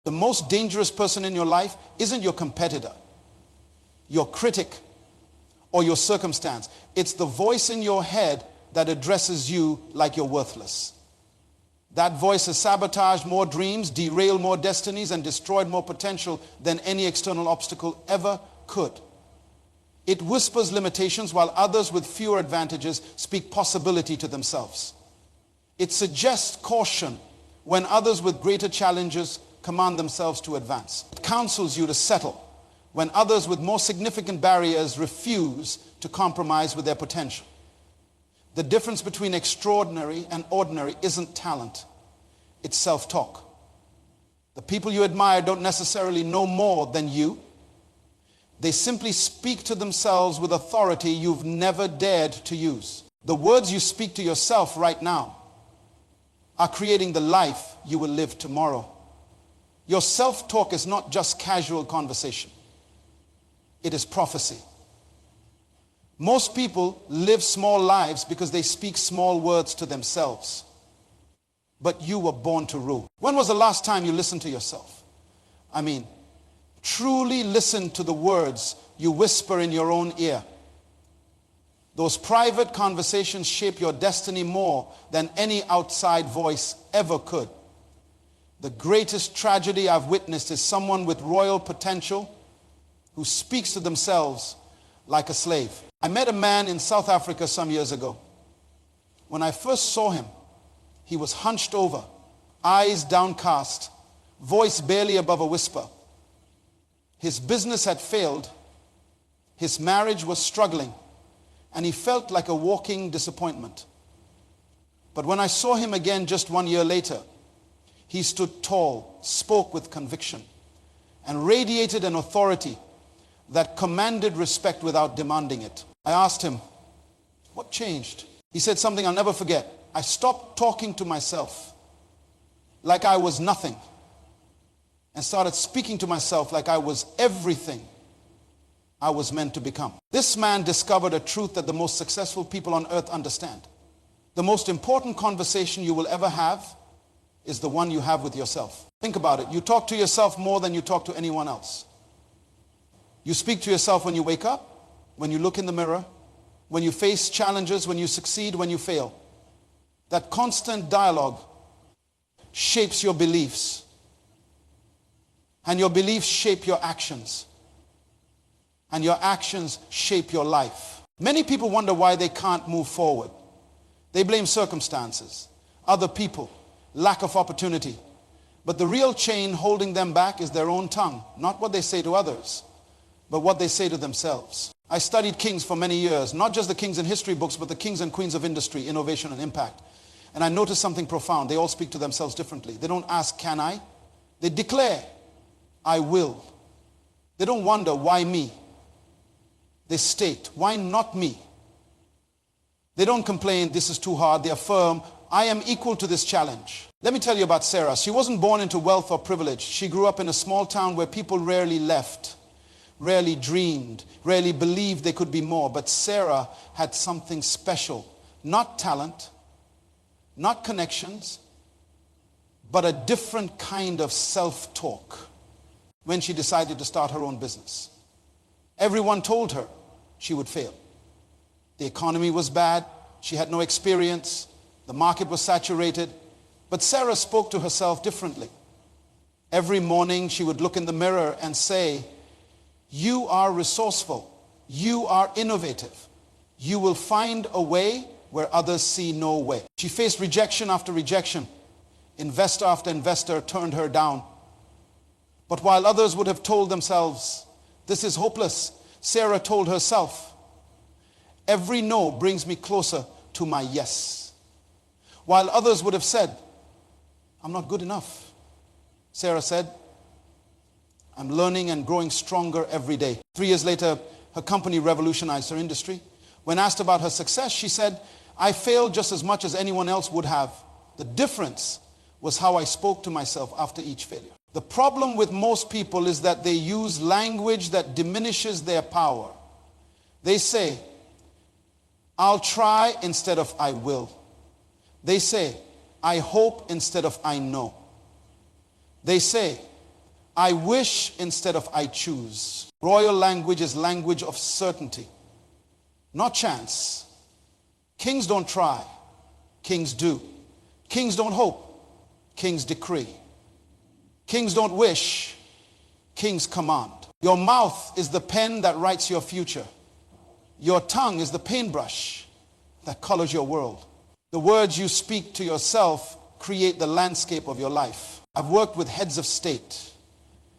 The most dangerous person in your life isn't your competitor, your critic, or your circumstance. It's the voice in your head that addresses you like you're worthless. That voice has sabotaged more dreams, derailed more destinies, and destroyed more potential than any external obstacle ever could. It whispers limitations while others with fewer advantages speak possibility to themselves. It suggests caution when others with greater challenges command themselves to advance. It counsels you to settle when others with more significant barriers refuse to compromise with their potential. The difference between extraordinary and ordinary isn't talent, it's self-talk. The people you admire don't necessarily know more than you. They simply speak to themselves with authority you've never dared to use. The words you speak to yourself right now are creating the life you will live tomorrow. Your self-talk is not just casual conversation. It is prophecy. Most people live small lives because they speak small words to themselves. But you were born to rule. When was the last time you listened to yourself? I mean, truly listen to the words you whisper in your own ear. Those private conversations shape your destiny more than any outside voice ever could. The greatest tragedy I've witnessed is someone with royal potential who speaks to themselves like a slave. I met a man in South Africa some years ago. When I first saw him, he was hunched over, eyes downcast, voice barely above a whisper. His business had failed, his marriage was struggling, and he felt like a walking disappointment. But when I saw him again just 1 year later, he stood tall, spoke with conviction, and radiated an authority that commanded respect without demanding it. I asked him, what changed? He said something I'll never forget. I stopped talking to myself like I was nothing and started speaking to myself like I was everything I was meant to become. This man discovered a truth that the most successful people on earth understand. The most important conversation you will ever have is the one you have with yourself. Think about it. You talk to yourself more than you talk to anyone else. You speak to yourself when you wake up, when you look in the mirror, when you face challenges, when you succeed, when you fail. That constant dialogue shapes your beliefs, and your beliefs shape your actions, and your actions shape your life. Many people wonder why they can't move forward. They blame circumstances, other people, lack of opportunity. But the real chain holding them back is their own tongue, not what they say to others, but what they say to themselves. I studied kings for many years, not just the kings in history books, but the kings and queens of industry, innovation, and impact. And I noticed something profound. They all speak to themselves differently. They don't ask, can I? They declare, I will. They don't wonder, why me? They state, why not me? They don't complain, this is too hard. They affirm, I am equal to this challenge. Let me tell you about Sarah. She wasn't born into wealth or privilege. She grew up in a small town where people rarely left, rarely dreamed, rarely believed they could be more. But Sarah had something special. Not talent, not connections, but a different kind of self-talk when she decided to start her own business. Everyone told her she would fail. The economy was bad. She had no experience. The market was saturated. But Sarah spoke to herself differently. Every morning she would look in the mirror and say, you are resourceful. You are innovative. You will find a way where others see no way. She faced rejection after rejection. Investor after investor turned her down. But while others would have told themselves, this is hopeless, Sarah told herself, every no brings me closer to my yes. While others would have said, I'm not good enough, Sarah said, I'm learning and growing stronger every day. 3 years later, her company revolutionized her industry. When asked about her success, she said, I failed just as much as anyone else would have. The difference was how I spoke to myself after each failure. The problem with most people is that they use language that diminishes their power. They say, I'll try instead of I will. They say, I hope instead of I know. They say, I wish instead of I choose. Royal language is language of certainty, not chance. Kings don't try, kings do. Kings don't hope, kings decree. Kings don't wish, kings command. Your mouth is the pen that writes your future. Your tongue is the paintbrush that colors your world. The words you speak to yourself create the landscape of your life. I've worked with heads of state,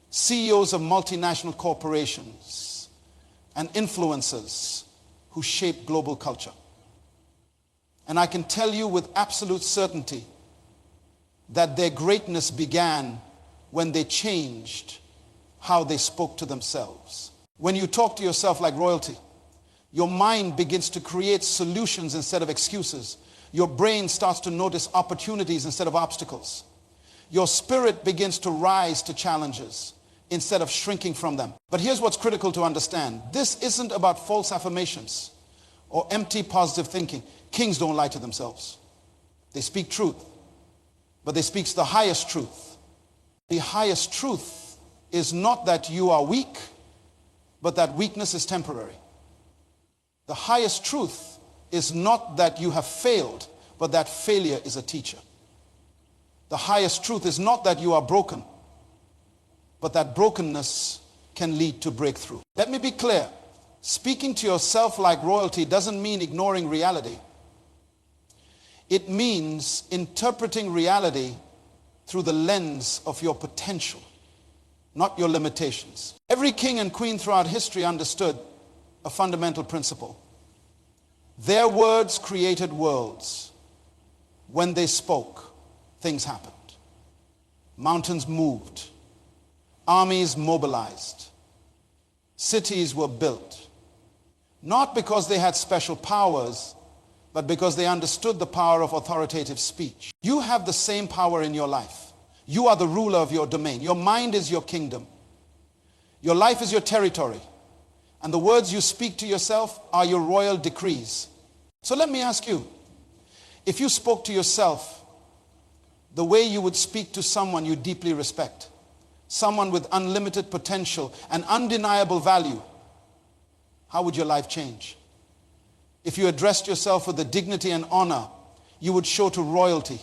CEOs of multinational corporations, and influencers who shape global culture. And I can tell you with absolute certainty that their greatness began when they changed how they spoke to themselves. When you talk to yourself like royalty, your mind begins to create solutions instead of excuses. Your brain starts to notice opportunities instead of obstacles. Your spirit begins to rise to challenges instead of shrinking from them. But here's what's critical to understand. This isn't about false affirmations or empty positive thinking. Kings don't lie to themselves. They speak truth, but they speak the highest truth. The highest truth is not that you are weak, but that weakness is temporary. The highest truth is not that you have failed, but that failure is a teacher. The highest truth is not that you are broken, but that brokenness can lead to breakthrough. Let me be clear. Speaking to yourself like royalty doesn't mean ignoring reality. It means interpreting reality through the lens of your potential, not your limitations. Every king and queen throughout history understood a fundamental principle. Their words created worlds. When they spoke, things happened. Mountains moved. Armies mobilized. Cities were built. Not because they had special powers, but because they understood the power of authoritative speech. You have the same power in your life. You are the ruler of your domain. Your mind is your kingdom. Your life is your territory. And the words you speak to yourself are your royal decrees. So let me ask you, if you spoke to yourself the way you would speak to someone you deeply respect, someone with unlimited potential and undeniable value, how would your life change? If you addressed yourself with the dignity and honor you would show to royalty,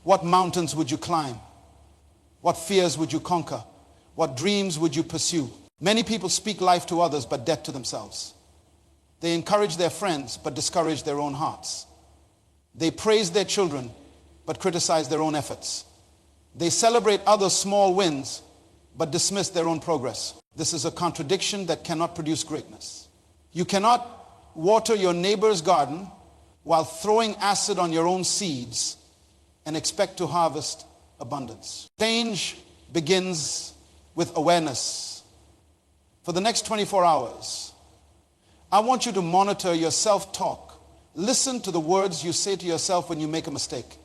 what mountains would you climb? What fears would you conquer? What dreams would you pursue? Many people speak life to others but death to themselves. They encourage their friends but discourage their own hearts. They praise their children but criticize their own efforts. They celebrate others' small wins but dismiss their own progress. This is a contradiction that cannot produce greatness. You cannot water your neighbor's garden while throwing acid on your own seeds and expect to harvest abundance. Change begins with awareness. For the next 24 hours, I want you to monitor your self-talk. Listen to the words you say to yourself when you make a mistake.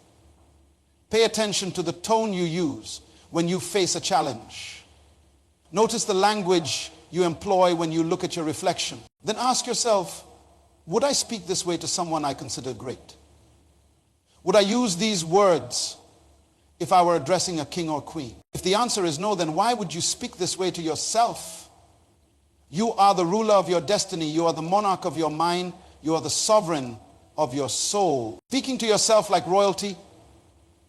Pay attention to the tone you use when you face a challenge. Notice the language you employ when you look at your reflection. Then ask yourself, would I speak this way to someone I consider great? Would I use these words if I were addressing a king or queen? If the answer is no, then why would you speak this way to yourself? You are the ruler of your destiny. You are the monarch of your mind. You are the sovereign of your soul. Speaking to yourself like royalty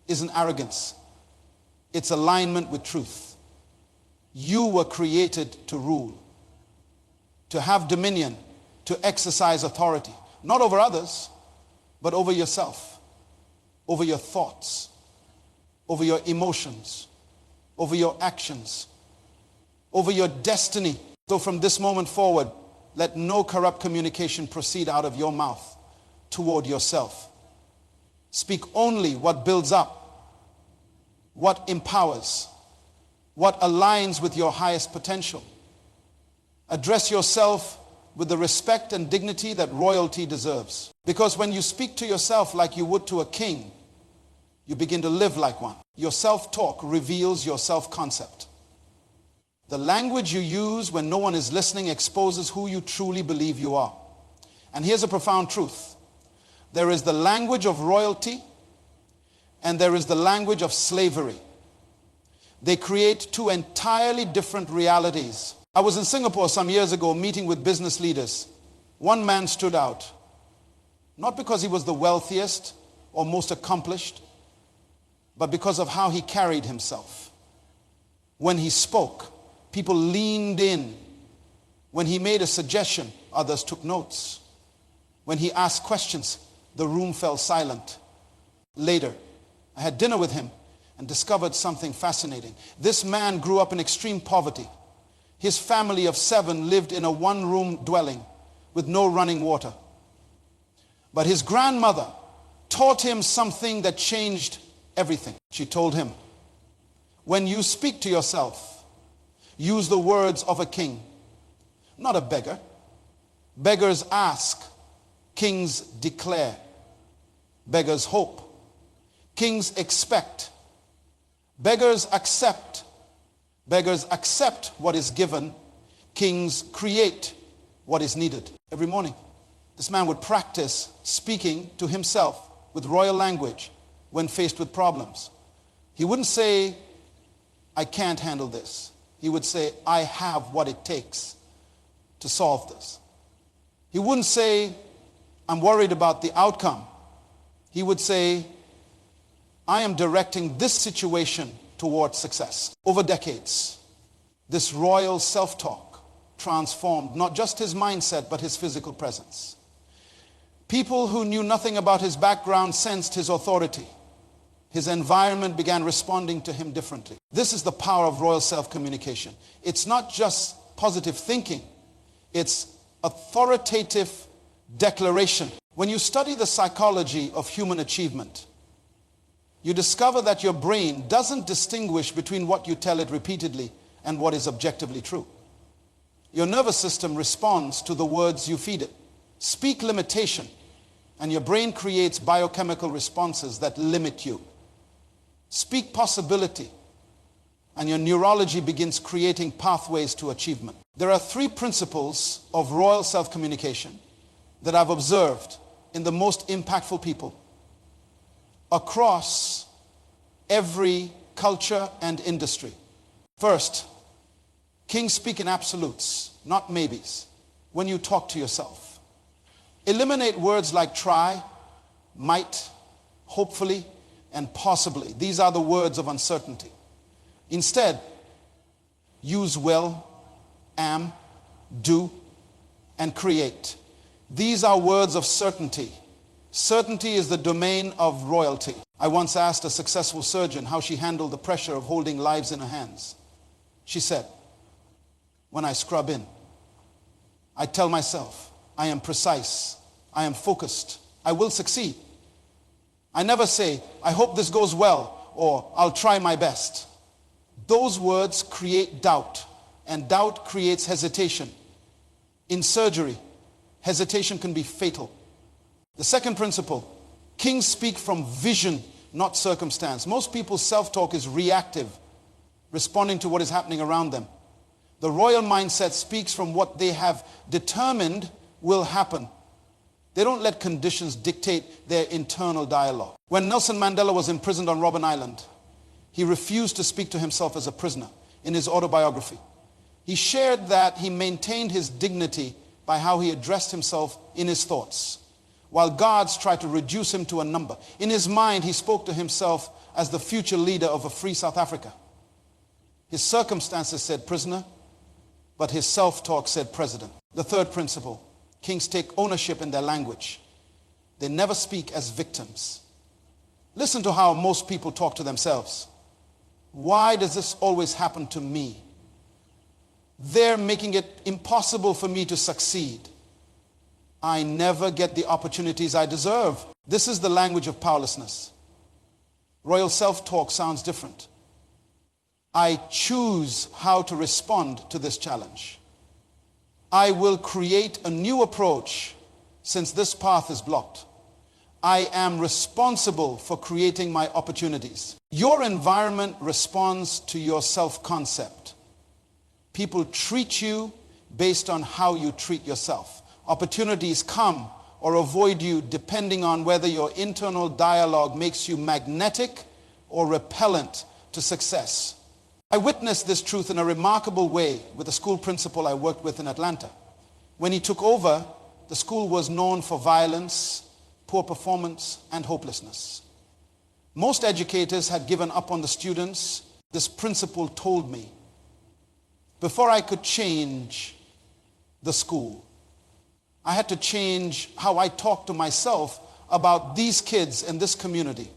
isn't arrogance. It's alignment with truth. You were created to rule, to have dominion, to exercise authority, not over others, but over yourself, over your thoughts, over your emotions, over your actions, over your destiny. So from this moment forward, let no corrupt communication proceed out of your mouth toward yourself. Speak only what builds up, what empowers, what aligns with your highest potential. Address yourself with the respect and dignity that royalty deserves. Because when you speak to yourself like you would to a king, you begin to live like one. Your self-talk reveals your self-concept. The language you use when no one is listening exposes who you truly believe you are. And here's a profound truth. There is the language of royalty and there is the language of slavery. They create two entirely different realities. I was in Singapore some years ago meeting with business leaders. One man stood out, not because he was the wealthiest or most accomplished, but because of how he carried himself. When he spoke, people leaned in. When he made a suggestion, others took notes. When he asked questions, the room fell silent. Later, I had dinner with him and discovered something fascinating. This man grew up in extreme poverty. His family of 7 lived in a one-room dwelling with no running water. But his grandmother taught him something that changed everything. She told him, when you speak to yourself, use the words of a king, not a beggar. Beggars ask, kings declare. Beggars hope, kings expect. Beggars accept. Beggars accept what is given. Kings create what is needed. Every morning, this man would practice speaking to himself with royal language when faced with problems. He wouldn't say, I can't handle this. He would say, I have what it takes to solve this. He wouldn't say, I'm worried about the outcome. He would say, I am directing this situation towards success. Over decades, this royal self-talk transformed not just his mindset, but his physical presence. People who knew nothing about his background sensed his authority. His environment began responding to him differently. This is the power of royal self-communication. It's not just positive thinking. It's authoritative declaration. When you study the psychology of human achievement, you discover that your brain doesn't distinguish between what you tell it repeatedly and what is objectively true. Your nervous system responds to the words you feed it. Speak limitation, and your brain creates biochemical responses that limit you. Speak possibility, and your neurology begins creating pathways to achievement. There are 3 principles of royal self-communication that I've observed in the most impactful people across every culture and industry. First, kings speak in absolutes, not maybes, when you talk to yourself. Eliminate words like try, might, hopefully, and possibly. These are the words of uncertainty. Instead, use will, am, do, and create. These are words of certainty. Certainty is the domain of royalty. I once asked a successful surgeon how she handled the pressure of holding lives in her hands. She said, when I scrub in, I tell myself, I am precise, I am focused, I will succeed. I never say, I hope this goes well, or I'll try my best. Those words create doubt, and doubt creates hesitation. In surgery, hesitation can be fatal. The second principle, kings speak from vision, not circumstance. Most people's self-talk is reactive, responding to what is happening around them. The royal mindset speaks from what they have determined will happen. They don't let conditions dictate their internal dialogue. When Nelson Mandela was imprisoned on Robben Island, he refused to speak to himself as a prisoner. In his autobiography, he shared that he maintained his dignity by how he addressed himself in his thoughts, while guards tried to reduce him to a number. In his mind, he spoke to himself as the future leader of a free South Africa. His circumstances said prisoner, but his self-talk said president. The third principle, kings take ownership in their language. They never speak as victims. Listen to how most people talk to themselves. Why does this always happen to me? They're making it impossible for me to succeed. I never get the opportunities I deserve. This is the language of powerlessness. Royal self-talk sounds different. I choose how to respond to this challenge. I will create a new approach since this path is blocked. I am responsible for creating my opportunities. Your environment responds to your self-concept. People treat you based on how you treat yourself. Opportunities come or avoid you depending on whether your internal dialogue makes you magnetic or repellent to success. I witnessed this truth in a remarkable way with a school principal I worked with in Atlanta. When he took over, the school was known for violence, poor performance, and hopelessness. Most educators had given up on the students. This principal told me, before I could change the school, I had to change how I talked to myself about these kids in this community.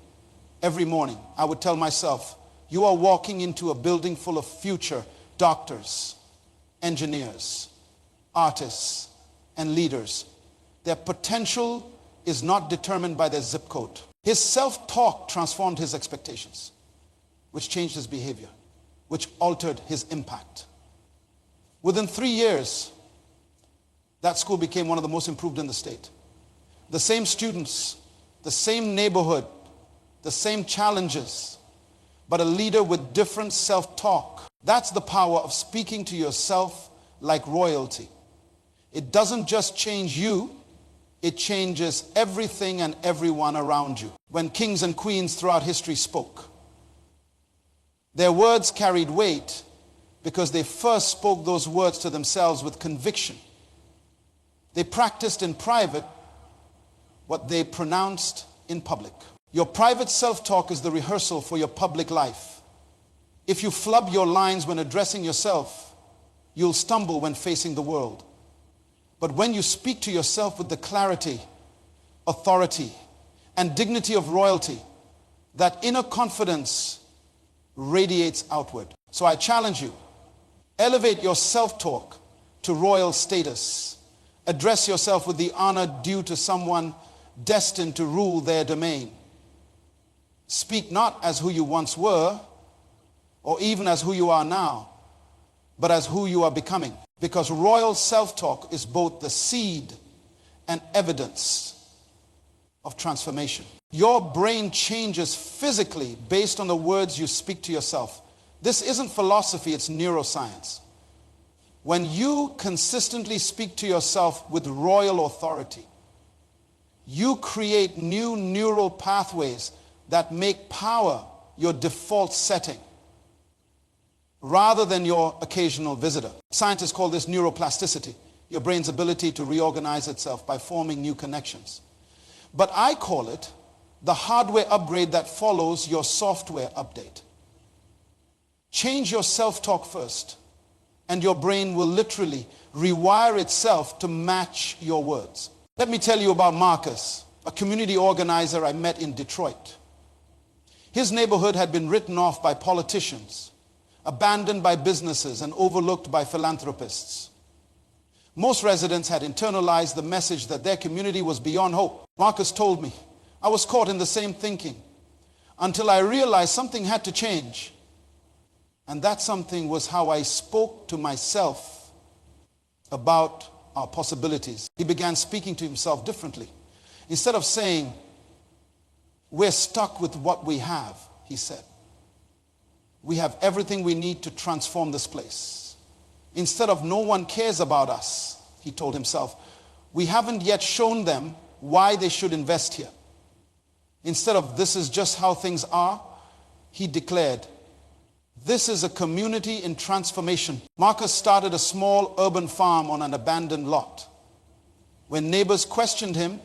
Every morning, I would tell myself, you are walking into a building full of future doctors, engineers, artists, and leaders. Their potential is not determined by their zip code. His self-talk transformed his expectations, which changed his behavior, which altered his impact. Within 3 years, that school became one of the most improved in the state. The same students, the same neighborhood, the same challenges, but a leader with different self-talk. That's the power of speaking to yourself like royalty. It doesn't just change you, it changes everything and everyone around you. When kings and queens throughout history spoke, their words carried weight because they first spoke those words to themselves with conviction. They practiced in private what they pronounced in public. Your private self-talk is the rehearsal for your public life. If you flub your lines when addressing yourself, you'll stumble when facing the world. But when you speak to yourself with the clarity, authority, and dignity of royalty, that inner confidence radiates outward. So I challenge you, elevate your self-talk to royal status. Address yourself with the honor due to someone destined to rule their domain. Speak not as who you once were, or even as who you are now, but as who you are becoming. Because royal self-talk is both the seed and evidence of transformation. Your brain changes physically based on the words you speak to yourself. This isn't philosophy, it's neuroscience. When you consistently speak to yourself with royal authority, you create new neural pathways that make power your default setting rather than your occasional visitor. Scientists call this neuroplasticity, your brain's ability to reorganize itself by forming new connections. But I call it the hardware upgrade that follows your software update. Change your self-talk first, and your brain will literally rewire itself to match your words. Let me tell you about Marcus, a community organizer I met in Detroit. His neighborhood had been written off by politicians, abandoned by businesses, and overlooked by philanthropists. Most residents had internalized the message that their community was beyond hope. Marcus told me, I was caught in the same thinking until I realized something had to change. And that something was how I spoke to myself about our possibilities. He began speaking to himself differently. Instead of saying, we're stuck with what we have, he said, we have everything we need to transform this place. Instead of no one cares about us, he told himself, we haven't yet shown them why they should invest here. Instead of this is just how things are, he declared, this is a community in transformation. Marcus started a small urban farm on an abandoned lot. When neighbors questioned him,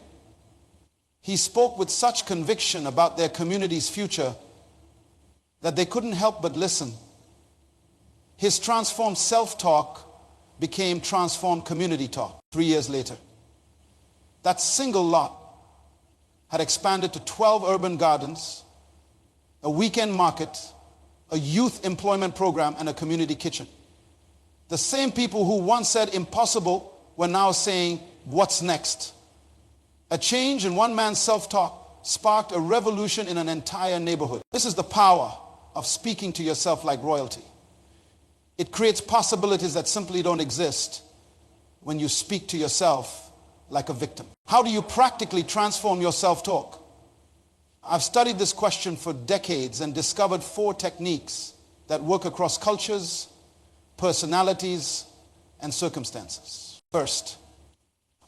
he spoke with such conviction about their community's future that they couldn't help but listen. His transformed self-talk became transformed community talk 3 years later. That single lot had expanded to 12 urban gardens, a weekend market, a youth employment program, and a community kitchen. The same people who once said impossible were now saying, what's next? A change in one man's self-talk sparked a revolution in an entire neighborhood. This is the power of speaking to yourself like royalty. It creates possibilities that simply don't exist when you speak to yourself like a victim. How do you practically transform your self-talk? I've studied this question for decades and discovered 4 techniques that work across cultures, personalities, and circumstances. First,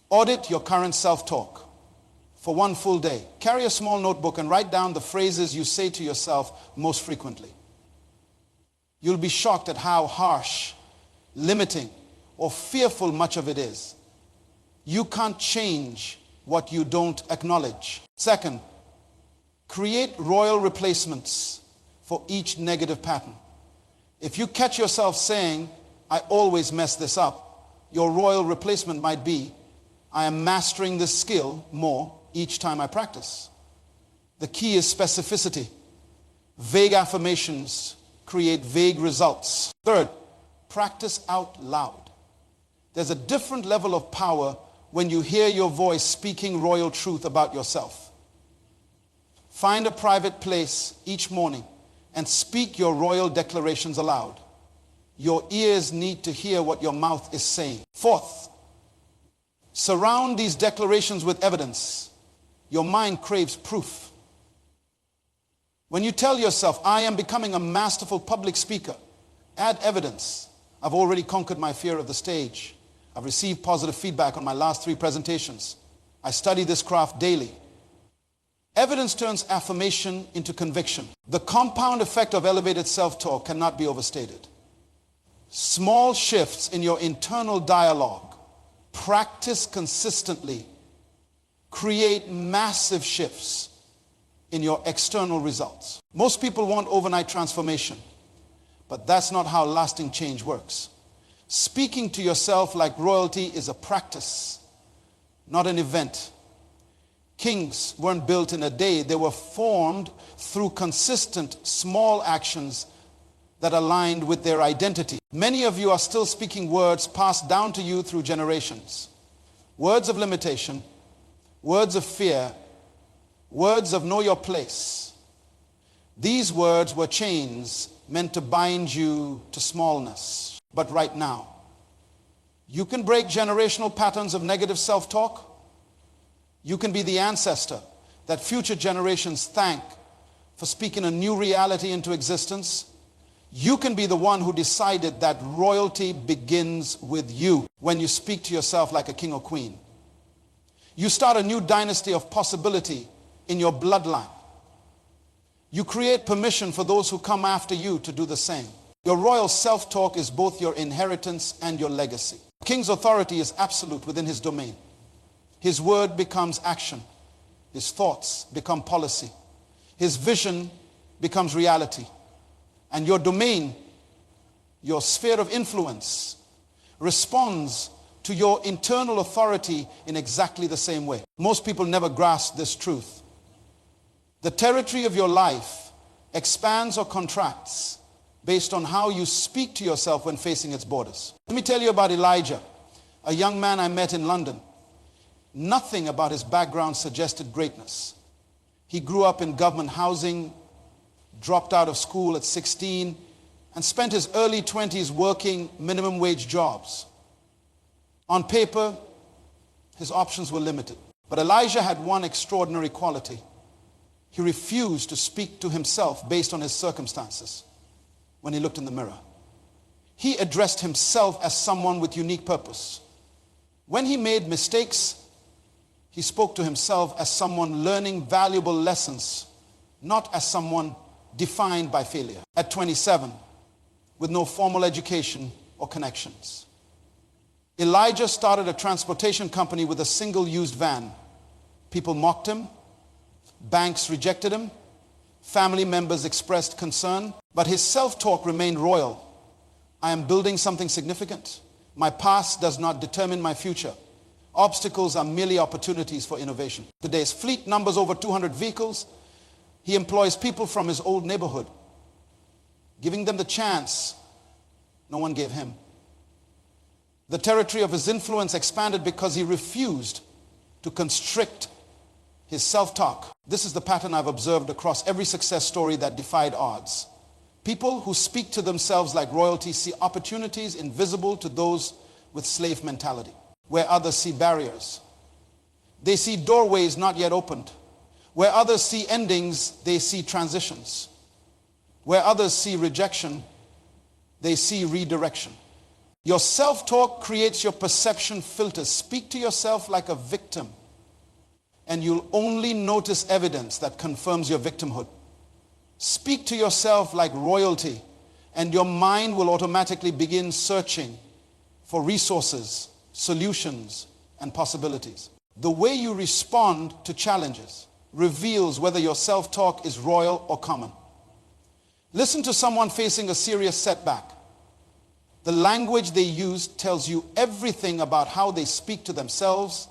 audit your current self-talk for 1 full day. Carry a small notebook and write down the phrases you say to yourself most frequently. You'll be shocked at how harsh, limiting, or fearful much of it is. You can't change what you don't acknowledge. Second, create royal replacements for each negative pattern. If you catch yourself saying, I always mess this up, your royal replacement might be, I am mastering this skill more each time I practice. The key is specificity. Vague affirmations create vague results. Third, practice out loud. There's a different level of power when you hear your voice speaking royal truth about yourself. Find a private place each morning and speak your royal declarations aloud. Your ears need to hear what your mouth is saying. Fourth, surround these declarations with evidence. Your mind craves proof. When you tell yourself, I am becoming a masterful public speaker, add evidence. I've already conquered my fear of the stage. I've received positive feedback on my last 3 presentations. I study this craft daily. Evidence turns affirmation into conviction. The compound effect of elevated self-talk cannot be overstated. Small shifts in your internal dialogue, practiced consistently, create massive shifts in your external results. Most people want overnight transformation, but that's not how lasting change works. Speaking to yourself like royalty is a practice, not an event. Kings weren't built in a day. They were formed through consistent small actions that aligned with their identity. Many of you are still speaking words passed down to you through generations. Words of limitation, words of fear, words of know your place. These words were chains meant to bind you to smallness. But right now, you can break generational patterns of negative self-talk. You can be the ancestor that future generations thank for speaking a new reality into existence. You can be the one who decided that royalty begins with you when you speak to yourself like a king or queen. You start a new dynasty of possibility in your bloodline. You create permission for those who come after you to do the same. Your royal self-talk is both your inheritance and your legacy. A king's authority is absolute within his domain. His word becomes action. His thoughts become policy. His vision becomes reality. And your domain, your sphere of influence, responds to your internal authority in exactly the same way. Most people never grasp this truth. The territory of your life expands or contracts based on how you speak to yourself when facing its borders. Let me tell you about Elijah, a young man I met in London. Nothing about his background suggested greatness. He grew up in government housing, dropped out of school at 16, and spent his early 20s working minimum wage jobs. On paper, his options were limited. But Elijah had one extraordinary quality. He refused to speak to himself based on his circumstances when he looked in the mirror. He addressed himself as someone with unique purpose. When he made mistakes, he spoke to himself as someone learning valuable lessons, not as someone defined by failure. At 27, with no formal education or connections, Elijah started a transportation company with a single-used van. People mocked him. Banks rejected him. Family members expressed concern. But his self-talk remained royal. I am building something significant. My past does not determine my future. Obstacles are merely opportunities for innovation. Today's fleet numbers over 200 vehicles. He employs people from his old neighborhood, giving them the chance no one gave him. The territory of his influence expanded because he refused to constrict his self-talk. This is the pattern I've observed across every success story that defied odds. People who speak to themselves like royalty see opportunities invisible to those with slave mentality. Where others see barriers, they see doorways not yet opened. Where others see endings, they see transitions. Where others see rejection, they see redirection. Your self-talk creates your perception filters. Speak to yourself like a victim, and you'll only notice evidence that confirms your victimhood. Speak to yourself like royalty, and your mind will automatically begin searching for resources, solutions, and possibilities. The way you respond to challenges reveals whether your self-talk is royal or common. Listen to someone facing a serious setback. The language they use tells you everything about how they speak to themselves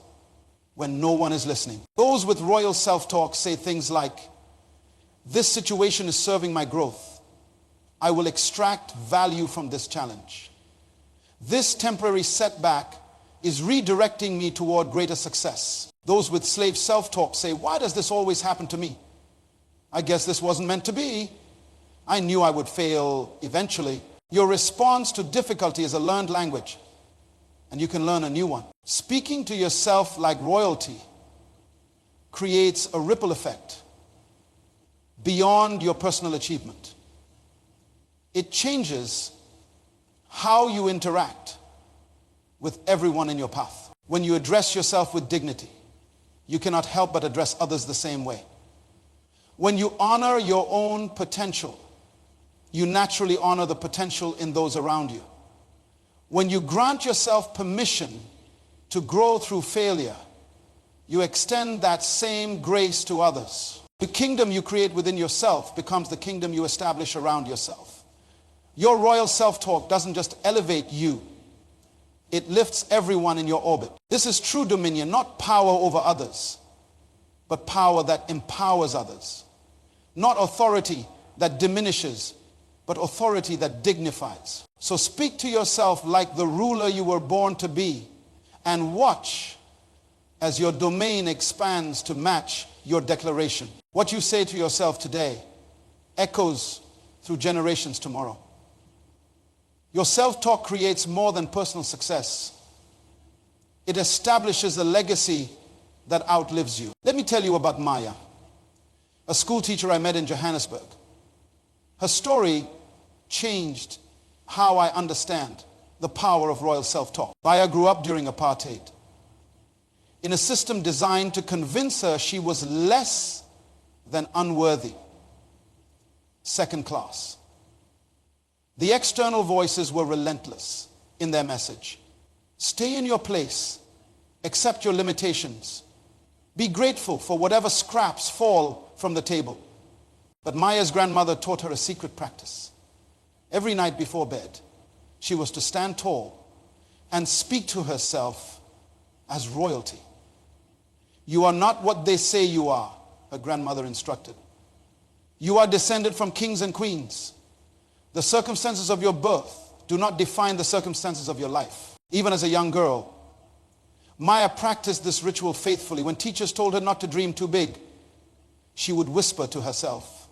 when no one is listening. Those with royal self-talk say things like, "This situation is serving my growth. I will extract value from this challenge. This temporary setback is redirecting me toward greater success." Those with slave self-talk say, "Why does this always happen to me? I guess this wasn't meant to be. I knew I would fail eventually." Your response to difficulty is a learned language, and you can learn a new one. Speaking to yourself like royalty creates a ripple effect beyond your personal achievement. It changes how you interact with everyone in your path. When you address yourself with dignity, you cannot help but address others the same way. When you honor your own potential, you naturally honor the potential in those around you. When you grant yourself permission to grow through failure, you extend that same grace to others. The kingdom you create within yourself becomes the kingdom you establish around yourself. Your royal self-talk doesn't just elevate you, it lifts everyone in your orbit. This is true dominion, not power over others, but power that empowers others. Not authority that diminishes, but authority that dignifies. So speak to yourself like the ruler you were born to be, and watch as your domain expands to match your declaration. What you say to yourself today echoes through generations tomorrow. Your self-talk creates more than personal success. It establishes a legacy that outlives you. Let me tell you about Maya, a school teacher I met in Johannesburg. Her story changed how I understand the power of royal self-talk. Maya grew up during apartheid in a system designed to convince her she was less than unworthy, second class. The external voices were relentless in their message. Stay in your place, accept your limitations, be grateful for whatever scraps fall from the table. But Maya's grandmother taught her a secret practice. Every night before bed, she was to stand tall and speak to herself as royalty. "You are not what they say you are," her grandmother instructed. "You are descended from kings and queens. The circumstances of your birth do not define the circumstances of your life." Even as a young girl, Maya practiced this ritual faithfully. When teachers told her not to dream too big, she would whisper to herself,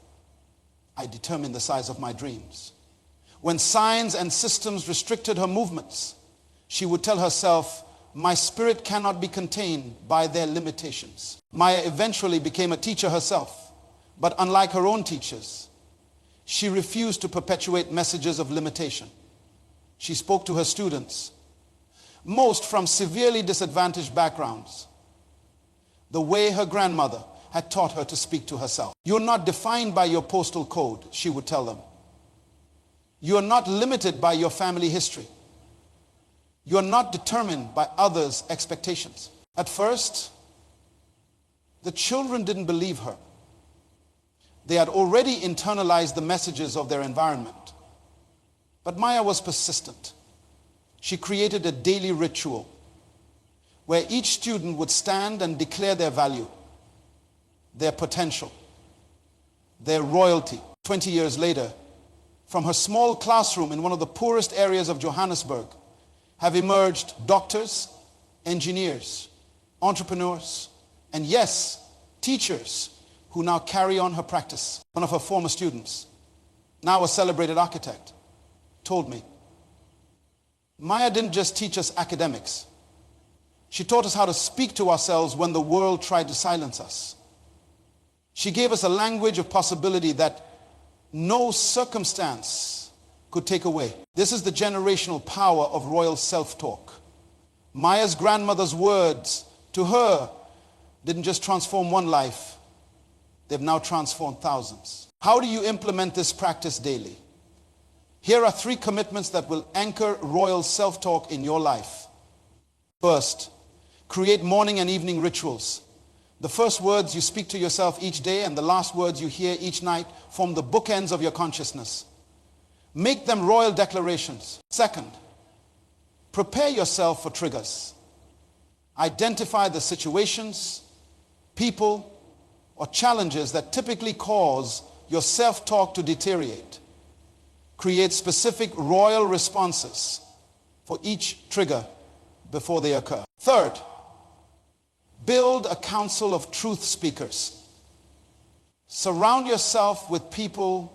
"I determine the size of my dreams." When signs and systems restricted her movements, she would tell herself, "My spirit cannot be contained by their limitations." Maya eventually became a teacher herself, but unlike her own teachers, she refused to perpetuate messages of limitation. She spoke to her students, most from severely disadvantaged backgrounds, the way her grandmother had taught her to speak to herself. "You're not defined by your postal code," she would tell them. "You are not limited by your family history. You are not determined by others' expectations." At first, the children didn't believe her. They had already internalized the messages of their environment. But Maya was persistent. She created a daily ritual where each student would stand and declare their value, their potential, their royalty. 20 years later, from her small classroom in one of the poorest areas of Johannesburg, have emerged doctors, engineers, entrepreneurs, and yes, teachers who now carry on her practice. One of her former students, now a celebrated architect, told me, "Maya didn't just teach us academics. She taught us how to speak to ourselves when the world tried to silence us. She gave us a language of possibility that no circumstance could take away." This is the generational power of royal self-talk. Maya's grandmother's words to her didn't just transform one life, they've now transformed thousands. How do you implement this practice daily? Here are 3 commitments that will anchor royal self-talk in your life. First, create morning and evening rituals. The first words you speak to yourself each day and the last words you hear each night form the bookends of your consciousness. Make them royal declarations. Second, prepare yourself for triggers. Identify the situations, people, or challenges that typically cause your self-talk to deteriorate. Create specific royal responses for each trigger before they occur. Third, build a council of truth speakers. Surround yourself with people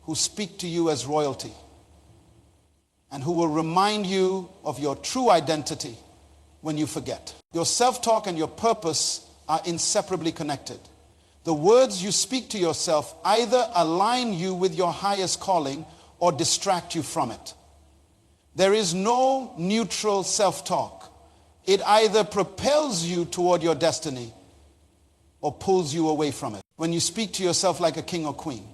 who speak to you as royalty and who will remind you of your true identity when you forget. Your self-talk and your purpose are inseparably connected. The words you speak to yourself either align you with your highest calling or distract you from it. There is no neutral self-talk. It either propels you toward your destiny or pulls you away from it. When you speak to yourself like a king or queen,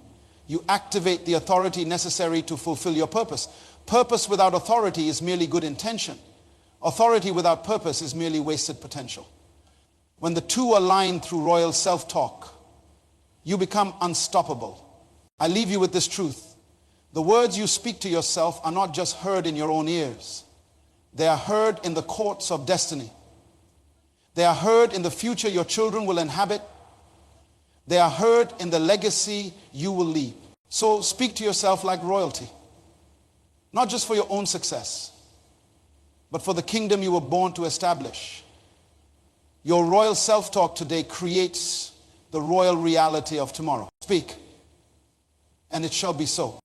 you activate the authority necessary to fulfill your purpose. Purpose without authority is merely good intention. Authority without purpose is merely wasted potential. When the two align through royal self-talk, you become unstoppable. I leave you with this truth. The words you speak to yourself are not just heard in your own ears. They are heard in the courts of destiny. They are heard in the future your children will inhabit. They are heard in the legacy you will leave. So speak to yourself like royalty. Not just for your own success, but for the kingdom you were born to establish. Your royal self-talk today creates the royal reality of tomorrow. Speak, and it shall be so.